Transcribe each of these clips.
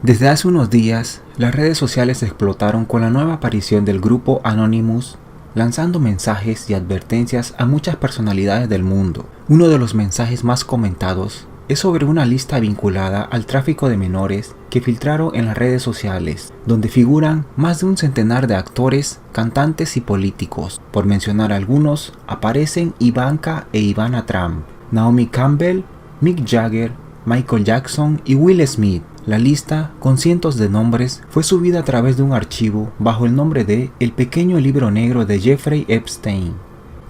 Desde hace unos días, las redes sociales explotaron con la nueva aparición del grupo Anonymous, lanzando mensajes y advertencias a muchas personalidades del mundo. Uno de los mensajes más comentados es sobre una lista vinculada al tráfico de menores que filtraron en las redes sociales, donde figuran más de un centenar de actores, cantantes y políticos. Por mencionar algunos, aparecen Ivanka e Ivana Trump, Naomi Campbell, Mick Jagger, Michael Jackson y Will Smith. La lista, con cientos de nombres, fue subida a través de un archivo bajo el nombre de El Pequeño Libro Negro de Jeffrey Epstein,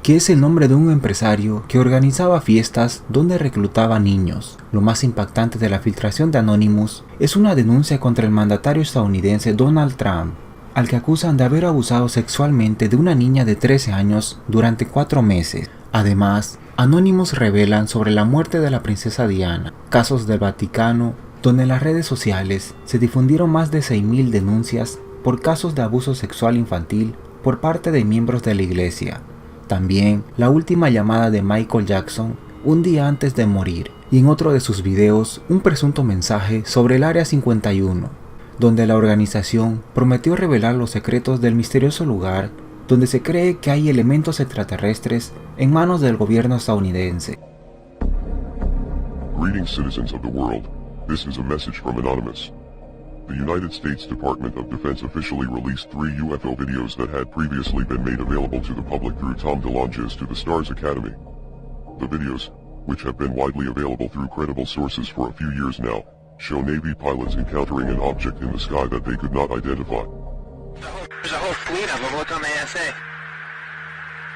que es el nombre de un empresario que organizaba fiestas donde reclutaba niños. Lo más impactante de la filtración de Anonymous es una denuncia contra el mandatario estadounidense Donald Trump, al que acusan de haber abusado sexualmente de una niña de 13 años durante 4 meses. Además, Anonymous revelan sobre la muerte de la princesa Diana, casos del Vaticano, donde en las redes sociales se difundieron más de 6.000 denuncias por casos de abuso sexual infantil por parte de miembros de la iglesia. También la última llamada de Michael Jackson un día antes de morir, y en otro de sus videos un presunto mensaje sobre el Área 51, donde la organización prometió revelar los secretos del misterioso lugar donde se cree que hay elementos extraterrestres en manos del gobierno estadounidense. Greetings, citizens of the world. This is a message from Anonymous. The United States Department of Defense officially released 3 UFO videos that had previously been made available to the public through Tom DeLonge's To the Stars Academy. The videos, which have been widely available through credible sources for a few years now, show Navy pilots encountering an object in the sky that they could not identify. There's a whole fleet of them. Look on the ASA.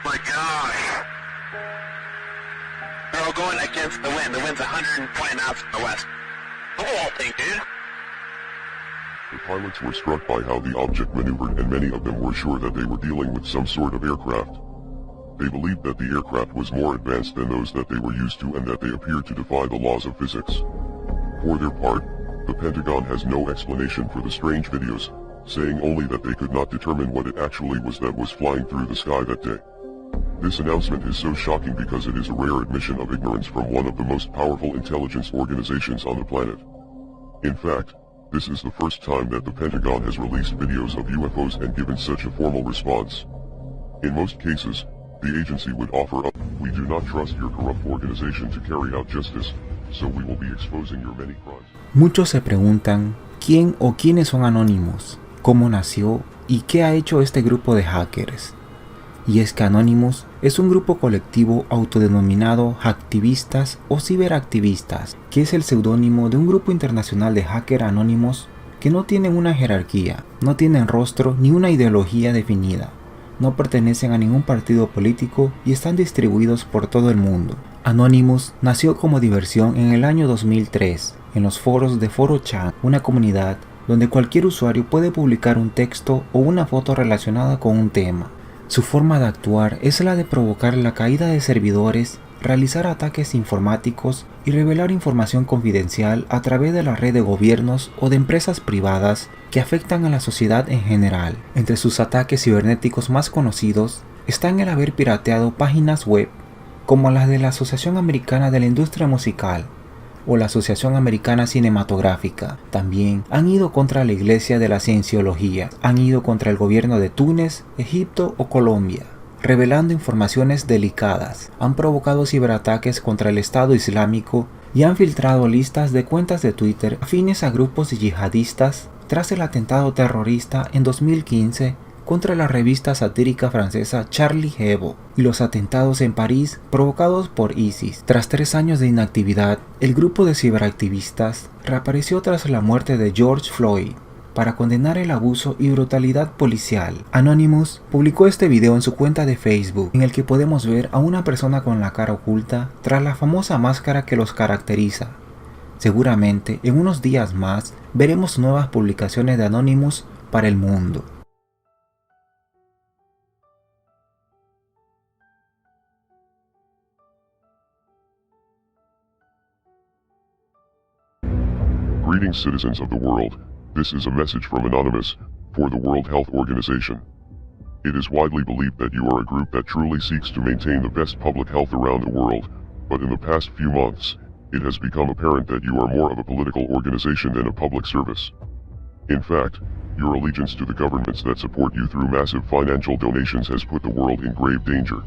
My gosh. They're all going against the wind. The wind's 120 knots from the west. The whole thing, dude. The pilots were struck by how the object maneuvered, and many of them were sure that they were dealing with some sort of aircraft. They believed that the aircraft was more advanced than those that they were used to and that they appeared to defy the laws of physics. For their part, the Pentagon has no explanation for the strange videos, saying only that they could not determine what it actually was that was flying through the sky that day. This announcement is so shocking because it is a rare admission of ignorance from one of the most powerful intelligence organizations on the planet. In fact, this is the first time that the Pentagon has released videos of UFOs and given such a formal response. In most cases, the agency would offer up, "We do not trust your corrupt organization to carry out justice, so we will be exposing your many crimes." Muchos se preguntan quién o quiénes son Anonymous, cómo nació y qué ha hecho este grupo de hackers. Y es que Anonymous es un grupo colectivo autodenominado hacktivistas o ciberactivistas, que es el seudónimo de un grupo internacional de hackers anónimos que no tienen una jerarquía, no tienen rostro ni una ideología definida, no pertenecen a ningún partido político y están distribuidos por todo el mundo. Anonymous nació como diversión en el año 2003, en los foros de 4chan, una comunidad donde cualquier usuario puede publicar un texto o una foto relacionada con un tema. Su forma de actuar es la de provocar la caída de servidores, realizar ataques informáticos y revelar información confidencial a través de la red de gobiernos o de empresas privadas que afectan a la sociedad en general. Entre sus ataques cibernéticos más conocidos están el haber pirateado páginas web como las de la Asociación Americana de la Industria Musical o la Asociación Americana Cinematográfica. También han ido contra la Iglesia de la Cienciología, han ido contra el gobierno de Túnez, Egipto o Colombia, revelando informaciones delicadas, han provocado ciberataques contra el Estado Islámico y han filtrado listas de cuentas de Twitter afines a grupos yihadistas tras el atentado terrorista en 2015 contra la revista satírica francesa Charlie Hebdo y los atentados en París provocados por ISIS. Tras 3 años de inactividad, el grupo de ciberactivistas reapareció tras la muerte de George Floyd para condenar el abuso y brutalidad policial. Anonymous publicó este video en su cuenta de Facebook, en el que podemos ver a una persona con la cara oculta tras la famosa máscara que los caracteriza. Seguramente en unos días más veremos nuevas publicaciones de Anonymous para el mundo. Greetings, citizens of the world. This is a message from Anonymous, for the World Health Organization. It is widely believed that you are a group that truly seeks to maintain the best public health around the world, but in the past few months, it has become apparent that you are more of a political organization than a public service. In fact, your allegiance to the governments that support you through massive financial donations has put the world in grave danger.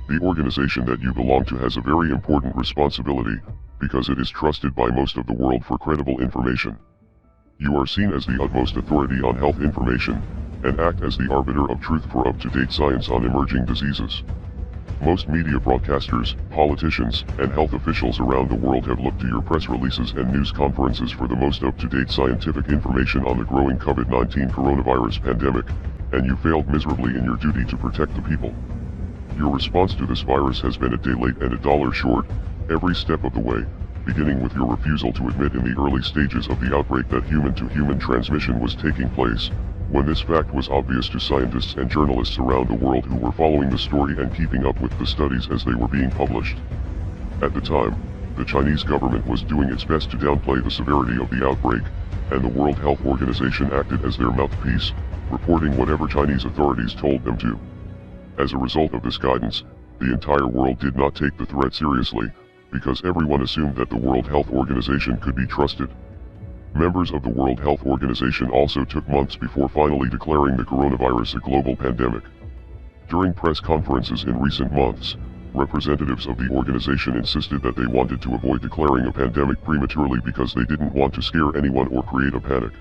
The organization that you belong to has a very important responsibility, because it is trusted by most of the world for credible information. You are seen as the utmost authority on health information, and act as the arbiter of truth for up-to-date science on emerging diseases. Most media broadcasters, politicians, and health officials around the world have looked to your press releases and news conferences for the most up-to-date scientific information on the growing COVID-19 coronavirus pandemic, and you failed miserably in your duty to protect the people. Your response to this virus has been a day late and a dollar short, every step of the way, beginning with your refusal to admit in the early stages of the outbreak that human-to-human transmission was taking place, when this fact was obvious to scientists and journalists around the world who were following the story and keeping up with the studies as they were being published. At the time, the Chinese government was doing its best to downplay the severity of the outbreak, and the World Health Organization acted as their mouthpiece, reporting whatever Chinese authorities told them to. As a result of this guidance, the entire world did not take the threat seriously, because everyone assumed that the World Health Organization could be trusted. Members of the World Health Organization also took months before finally declaring the coronavirus a global pandemic. During press conferences in recent months, representatives of the organization insisted that they wanted to avoid declaring a pandemic prematurely because they didn't want to scare anyone or create a panic.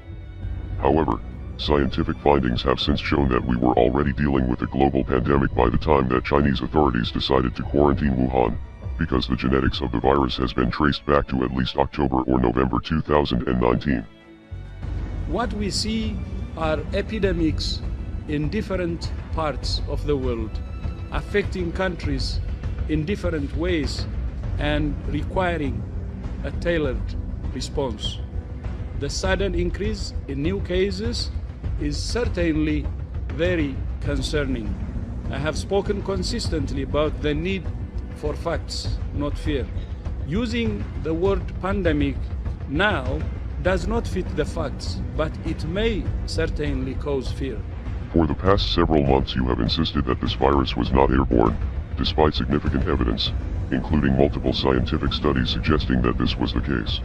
However, scientific findings have since shown that we were already dealing with a global pandemic by the time that Chinese authorities decided to quarantine Wuhan, because the genetics of the virus has been traced back to at least October or November 2019. What we see are epidemics in different parts of the world, affecting countries in different ways and requiring a tailored response. The sudden increase in new cases is certainly very concerning. I have spoken consistently about the need for facts, not fear. Using the word pandemic now does not fit the facts, but it may certainly cause fear. For the past several months you have insisted that this virus was not airborne, despite significant evidence, including multiple scientific studies suggesting that this was the case.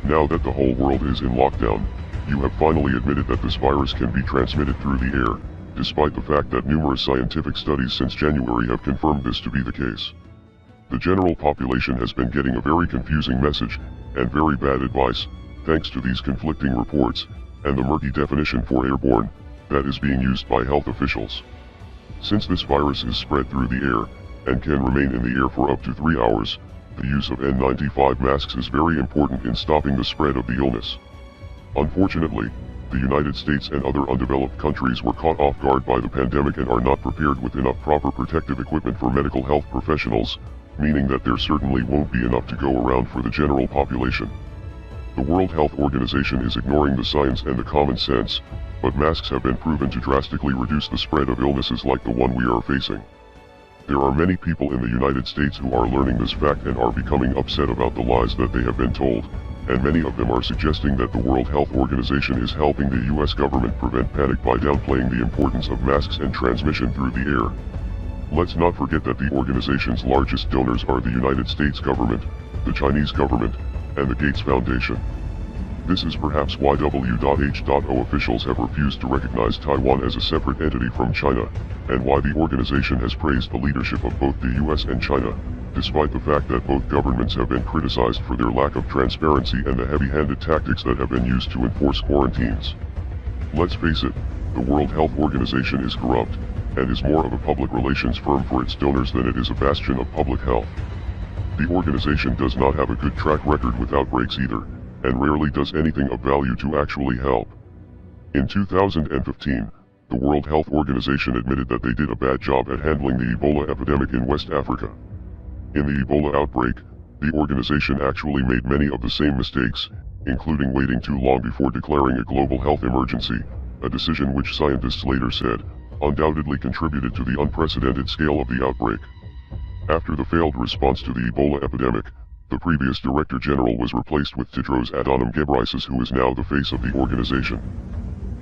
Now that the whole world is in lockdown, you have finally admitted that this virus can be transmitted through the air, despite the fact that numerous scientific studies since January have confirmed this to be the case. The general population has been getting a very confusing message, and very bad advice, thanks to these conflicting reports, and the murky definition for airborne, that is being used by health officials. Since this virus is spread through the air, and can remain in the air for up to 3 hours, the use of N95 masks is very important in stopping the spread of the illness. Unfortunately, the United States and other undeveloped countries were caught off guard by the pandemic and are not prepared with enough proper protective equipment for medical health professionals, meaning that there certainly won't be enough to go around for the general population. The World Health Organization is ignoring the science and the common sense, but masks have been proven to drastically reduce the spread of illnesses like the one we are facing. There are many people in the United States who are learning this fact and are becoming upset about the lies that they have been told, and many of them are suggesting that the World Health Organization is helping the US government prevent panic by downplaying the importance of masks and transmission through the air. Let's not forget that the organization's largest donors are the United States government, the Chinese government, and the Gates Foundation. This is perhaps why W.H.O. officials have refused to recognize Taiwan as a separate entity from China, and why the organization has praised the leadership of both the US and China, despite the fact that both governments have been criticized for their lack of transparency and the heavy-handed tactics that have been used to enforce quarantines. Let's face it, the World Health Organization is corrupt, and is more of a public relations firm for its donors than it is a bastion of public health. The organization does not have a good track record with outbreaks either, and rarely does anything of value to actually help. In 2015, the World Health Organization admitted that they did a bad job at handling the Ebola epidemic in West Africa. In the Ebola outbreak, the organization actually made many of the same mistakes, including waiting too long before declaring a global health emergency, a decision which scientists later said undoubtedly contributed to the unprecedented scale of the outbreak. After the failed response to the Ebola epidemic, the previous Director General was replaced with Tedros Adhanom Ghebreyesus, who is now the face of the organization.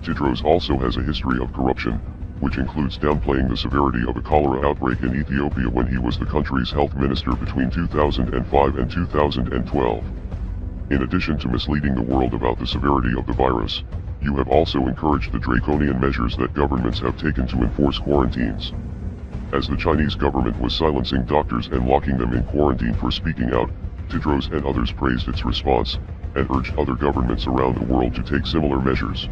Tedros also has a history of corruption, which includes downplaying the severity of a cholera outbreak in Ethiopia when he was the country's health minister between 2005 and 2012. In addition to misleading the world about the severity of the virus, You have also encouraged the draconian measures that governments have taken to enforce quarantines. As the Chinese government was silencing doctors and locking them in quarantine for speaking out, Tedros and others praised its response, and urged other governments around the world to take similar measures.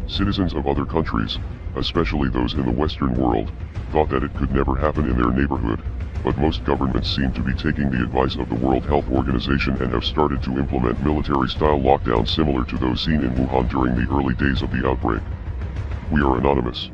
Citizens of other countries, especially those in the Western world, thought that it could never happen in their neighborhood, but most governments seem to be taking the advice of the World Health Organization and have started to implement military-style lockdowns similar to those seen in Wuhan during the early days of the outbreak. We are anonymous.